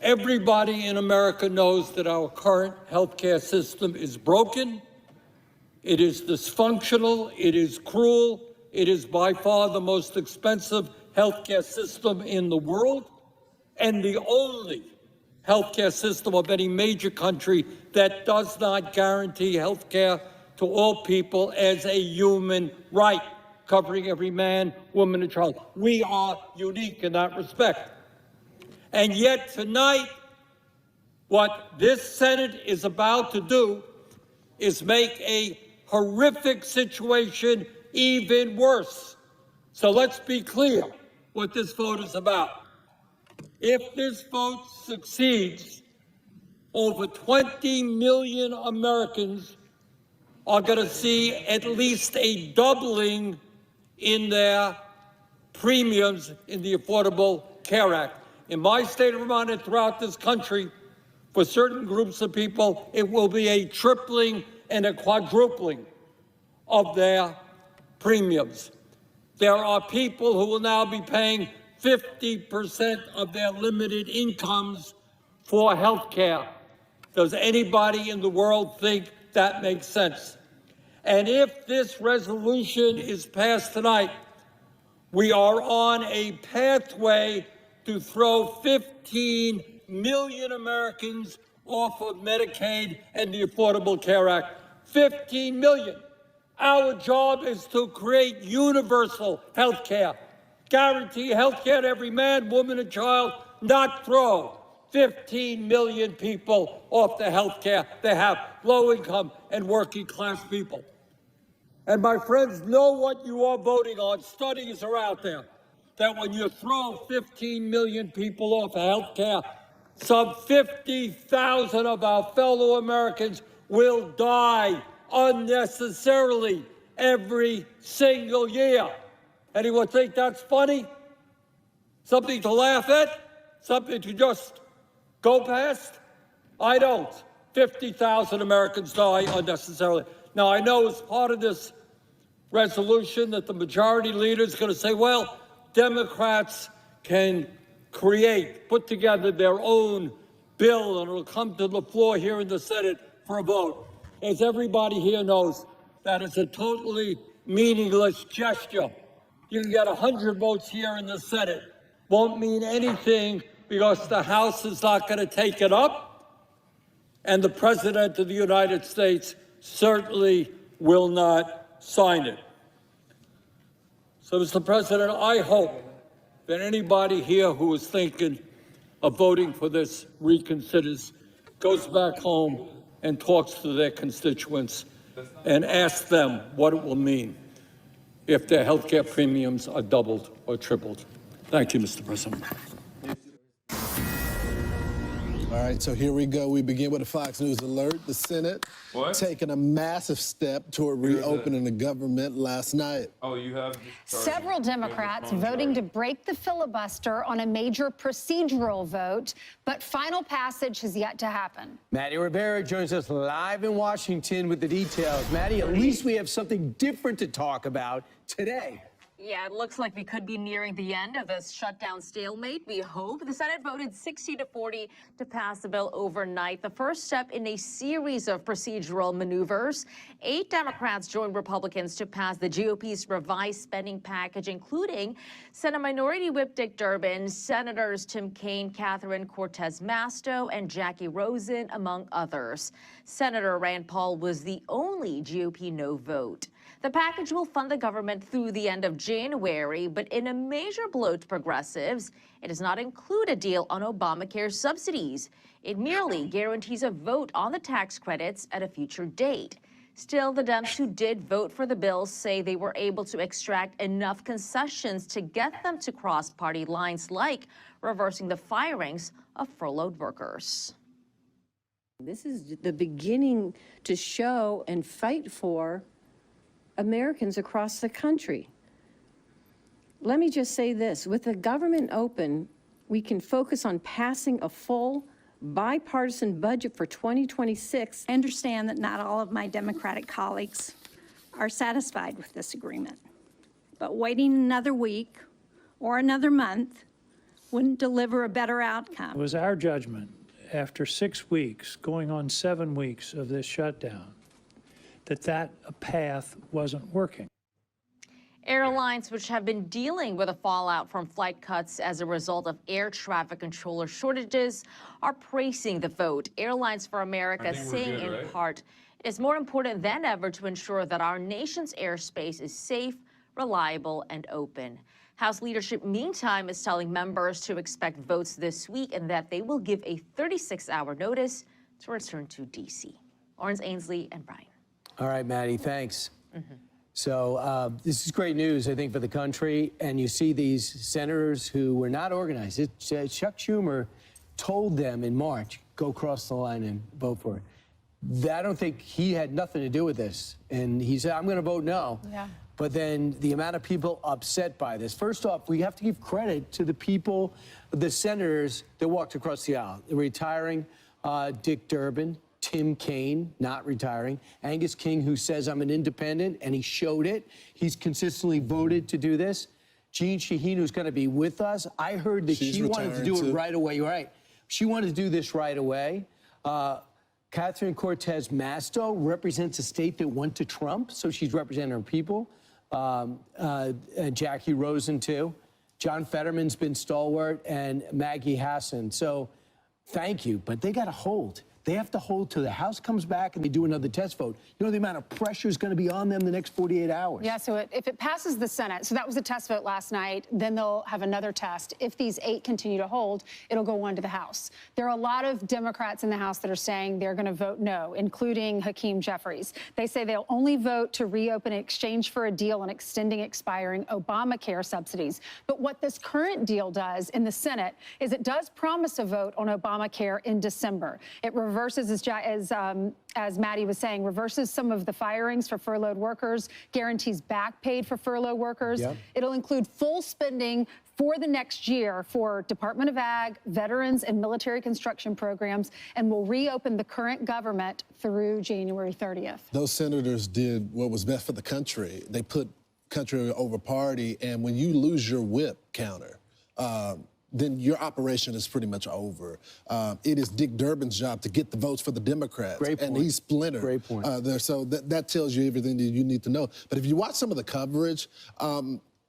Everybody in America knows that our current healthcare system is broken. It is dysfunctional, it is cruel, it is by far the most expensive healthcare system in the world, and the only healthcare system of any major country that does not guarantee healthcare to all people as a human right, covering every man, woman, and child. We are unique in that respect. And yet tonight, what this Senate is about to do is make a horrific situation even worse. So let's be clear what this vote is about. If this vote succeeds, over 20 million Americans are going to see at least a doubling in their premiums in the Affordable Care Act. In my state of Vermont and throughout this country, for certain groups of people, it will be a tripling and a quadrupling of their premiums. There are people who will now be paying 50% of their limited incomes for health care. Does anybody in the world think that makes sense? And if this resolution is passed tonight, we are on a pathway to throw 15 million Americans off of Medicaid and the Affordable Care Act. 15 million. Our job is to create universal health care, guarantee health care to every man, woman, and child, not throw 15 million people off the health care they have, low income and working class people. And my friends, know what you are voting on. Studies are out there that when you throw 15 million people off health care, some 50,000 of our fellow Americans will die unnecessarily every single year. Anyone think that's funny? Something to laugh at? Something to just go past? I don't. 50,000 Americans die unnecessarily. Now, I know as part of this resolution that the majority leader is going to say, well, Democrats can put together their own bill, and it'll come to the floor here in the Senate for a vote. As everybody here knows, that is a totally meaningless gesture. You can get 100 votes here in the Senate. Won't mean anything because the House is not going to take it up, and the President of the United States certainly will not sign it. So, Mr. President, I hope that anybody here who is thinking of voting for this reconsiders goes back home and talks to their constituents and asks them what it will mean if their health care premiums are doubled or tripled. Thank you, Mr. President. All right, so here we go. We begin with a Fox News alert. The Senate taking a massive step toward reopening the government last night. Oh, you have? Several Democrats voting to break the filibuster on a major procedural vote, but final passage has yet to happen. Maddie Rivera joins us live in Washington with the details. Maddie, at least we have something different to talk about today. Yeah, it looks like we could be nearing the end of this shutdown stalemate. We hope. The Senate voted 60-40 to pass the bill overnight, the first step in a series of procedural maneuvers. 8 Democrats joined Republicans to pass the GOP's revised spending package, including Senate Minority Whip Dick Durbin, Senators Tim Kaine, Catherine Cortez Masto, and Jackie Rosen, among others. Senator Rand Paul was the only GOP no vote. The package will fund the government through the end of January, but in a major blow to progressives, it does not include a deal on Obamacare subsidies. It merely guarantees a vote on the tax credits at a future date. Still, the Dems who did vote for the bill say they were able to extract enough concessions to get them to cross party lines, like reversing the firings of furloughed workers. This is the beginning to show and fight for Americans across the country. Let me just say this, with the government open, we can focus on passing a full bipartisan budget for 2026. I understand that not all of my Democratic colleagues are satisfied with this agreement, but waiting another week or another month wouldn't deliver a better outcome. It was our judgment, after 6 weeks, going on 7 weeks of this shutdown, that path wasn't working. Airlines, which have been dealing with the fallout from flight cuts as a result of air traffic controller shortages, are praising the vote. Airlines for America saying in part, it is more important than ever to ensure that our nation's airspace is safe, reliable, and open. House leadership, meantime, is telling members to expect votes this week and that they will give a 36-hour notice to return to D.C. Lawrence Ainsley and Brian. All right, Maddie, thanks. So this is great news, I think, for the country. And you see these senators who were not organized. Chuck Schumer told them in March, go cross the line and vote for it. I don't think he had nothing to do with this. And he said, I'm going to vote no. Yeah. But then the amount of people upset by this. First off, we have to give credit to the people, the senators that walked across the aisle. The retiring Dick Durbin, Tim Kaine, not retiring, Angus King, who says I'm an independent, and he showed it. He's consistently voted to do this. Jeanne Shaheen, who's going to be with us, I heard that she wanted to do it right away. You're right. She wanted to do this right away. Catherine Cortez Masto represents a state that went to Trump, so she's representing her people. Jackie Rosen, too. John Fetterman's been stalwart, and Maggie Hassan. So thank you, but they got to hold. They have to hold till the House comes back and they do another test vote. You know the amount of pressure is going to be on them the next 48 hours. Yeah, so if it passes the Senate, so that was a test vote last night, then they'll have another test. If these 8 continue to hold, it'll go on to the House. There are a lot of Democrats in the House that are saying they're going to vote no, including Hakeem Jeffries. They say they'll only vote to reopen in exchange for a deal on extending expiring Obamacare subsidies. But what this current deal does in the Senate is it does promise a vote on Obamacare in December. It reverses, as Maddie was saying, reverses some of the firings for furloughed workers, guarantees back paid for furloughed workers. Yep. It'll include full spending for the next year for Department of Ag, veterans, and military construction programs, and will reopen the current government through January 30th. Those senators did what was best for the country. They put country over party, and when you lose your whip counter, then your operation is pretty much over. It is Dick Durbin's job to get the votes for the Democrats. Great point. And he's splintered. Great point. So that tells you everything that you need to know. But if you watch some of the coverage,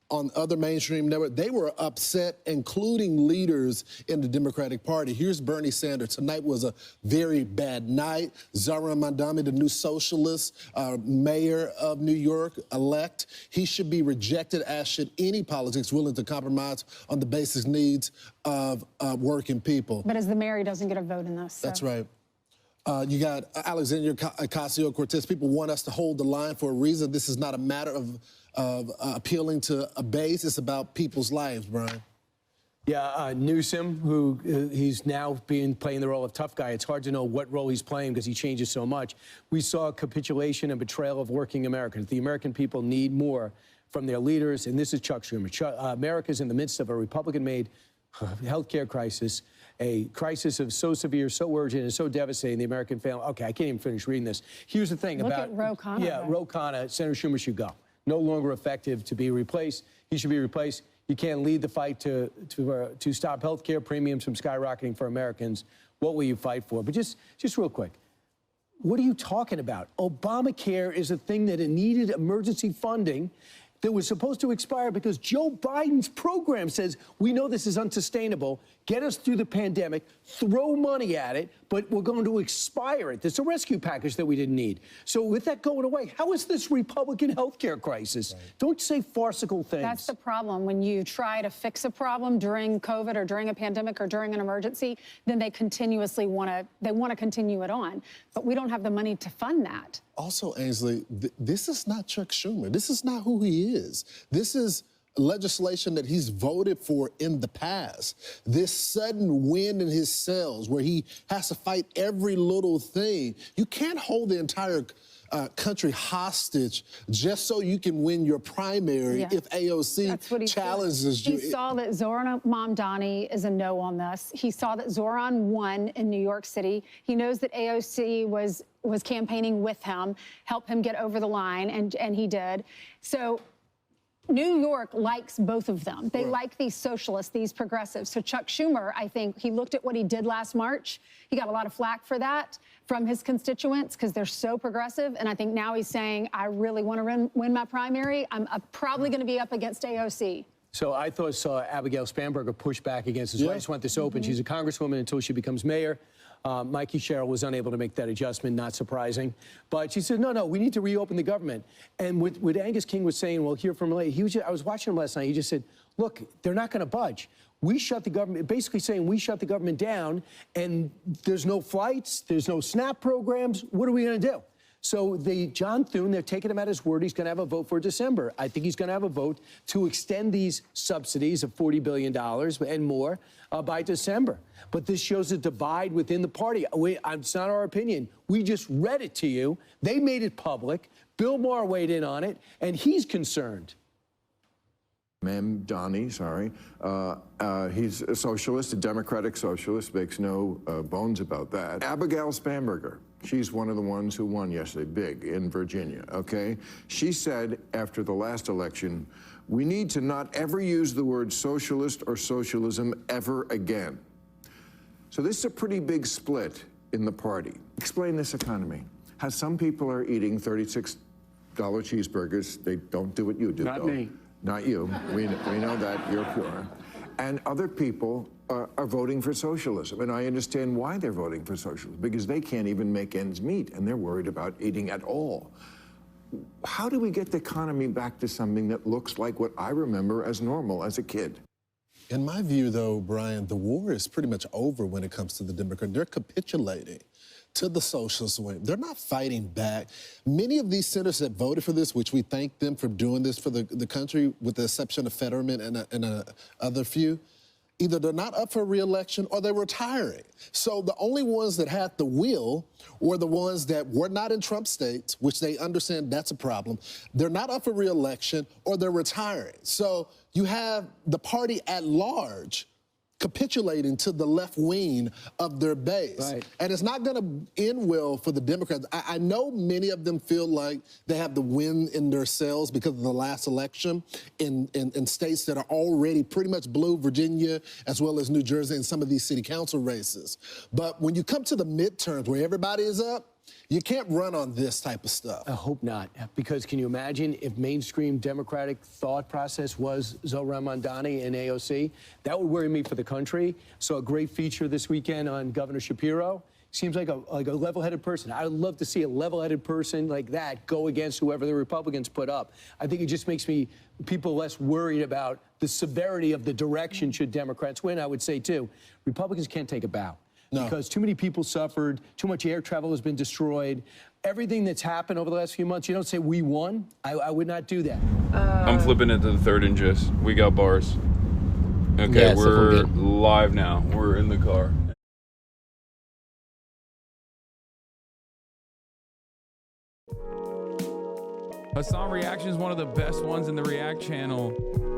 on other mainstream networks, they were upset, including leaders in the Democratic Party. Here's Bernie Sanders. Tonight was a very bad night. Zohran Mamdani, the new socialist mayor of New York, elect, he should be rejected, as should any politics willing to compromise on the basic needs of working people. But as the mayor, he doesn't get a vote in this. So. That's right. You got Alexandria Ocasio-Cortez. People want us to hold the line for a reason. This is not a matter of appealing to a base. It's about people's lives, Brian. Yeah, Newsom, who he's now playing the role of tough guy. It's hard to know what role he's playing because he changes so much. We saw a capitulation and betrayal of working Americans. The American people need more from their leaders, and this is Chuck Schumer. America's in the midst of a Republican-made healthcare crisis, a crisis of so severe, so urgent, and so devastating the American family. Okay, I can't even finish reading this. Here's the thing Look about— at Ro Khanna. Yeah, Ro Khanna, Senator Schumer should go. No longer effective to be replaced. He should be replaced. You can't lead the fight to stop health care premiums from skyrocketing for Americans. What will you fight for? But just real quick, what are you talking about? Obamacare is a thing that it needed emergency funding that was supposed to expire because Joe Biden's program says, we know this is unsustainable, get us through the pandemic, throw money at it, but we're going to expire it. There's a rescue package that we didn't need. So with that going away, how is this Republican health care crisis? Right. Don't say farcical things. That's the problem. When you try to fix a problem during COVID or during a pandemic or during an emergency, then they continuously want to continue it on. But we don't have the money to fund that. Also, Ainsley, this is not Chuck Schumer. This is not who he is. This is legislation that he's voted for in the past. This sudden wind in his sails where he has to fight every little thing. You can't hold the entire country hostage just so you can win your primary if AOC challenges you. He saw that Zohran Mamdani is a no on this. He saw that Zohran won in New York City. He knows that AOC was campaigning with him, helped him get over the line, and he did. So New York likes both of them. They like these socialists, these progressives. So Chuck Schumer, I think, he looked at what he did last March. He got a lot of flack for that from his constituents because they're so progressive. And I think now he's saying, I really want to win my primary. I'm probably going to be up against AOC. So I saw Abigail Spanberger push back against this. I just want this open. She's a congresswoman until she becomes mayor. Mikey Sherrill was unable to make that adjustment, not surprising. But she said, no, we need to reopen the government. And what Angus King was saying, we'll hear from him later. I was watching him last night. He just said, look, they're not going to budge. We shut the government, basically saying we shut the government down, and there's no flights, there's no SNAP programs. What are we going to do? So John Thune, they're taking him at his word. He's going to have a vote for December. I think he's going to have a vote to extend these subsidies of $40 billion and more by December. But this shows a divide within the party. It's not our opinion. We just read it to you. They made it public. Bill Maher weighed in on it, and he's concerned. Mamdani, he's a socialist, a democratic socialist, makes no bones about that. Abigail Spanberger, she's one of the ones who won yesterday, big, in Virginia, okay? She said after the last election, we need to not ever use the word socialist or socialism ever again. So this is a pretty big split in the party. Explain this economy. How some people are eating $36 cheeseburgers. They don't do what you do, Not me. Not you. We know that. You're pure. And other people are voting for socialism. And I understand why they're voting for socialism, because they can't even make ends meet, and they're worried about eating at all. How do we get the economy back to something that looks like what I remember as normal as a kid? In my view, though, Brian, the war is pretty much over when it comes to the Democrats. They're capitulating to the socialist wing. They're not fighting back. Many of these senators that voted for this, which we thank them for doing this for the country, with the exception of Fetterman and other few, either they're not up for re-election or they're retiring. So the only ones that had the will were the ones that were not in Trump states, which they understand that's a problem. They're not up for re-election or they're retiring. So you have the party at large capitulating to the left wing of their base. Right. And it's not going to end well for the Democrats. I know many of them feel like they have the wind in their sails because of the last election in states that are already pretty much blue, Virginia, as well as New Jersey, and some of these city council races. But when you come to the midterms where everybody is up, you can't run on this type of stuff. I hope not, because can you imagine if mainstream Democratic thought process was Zohran Mamdani and AOC? That would worry me for the country. So a great feature this weekend on Governor Shapiro. Seems like a level-headed person. I would love to see a level-headed person like that go against whoever the Republicans put up. I think it just makes people less worried about the severity of the direction should Democrats win. I would say, too, Republicans can't take a bow. No. Because too many people suffered, too much air travel has been destroyed. Everything that's happened over the last few months, you don't say we won. I would not do that. I'm flipping it to the third and gist. We got bars. Okay, Yeah, we're live now. We're in the car. Hasan Reactions, one of the best ones in the React channel.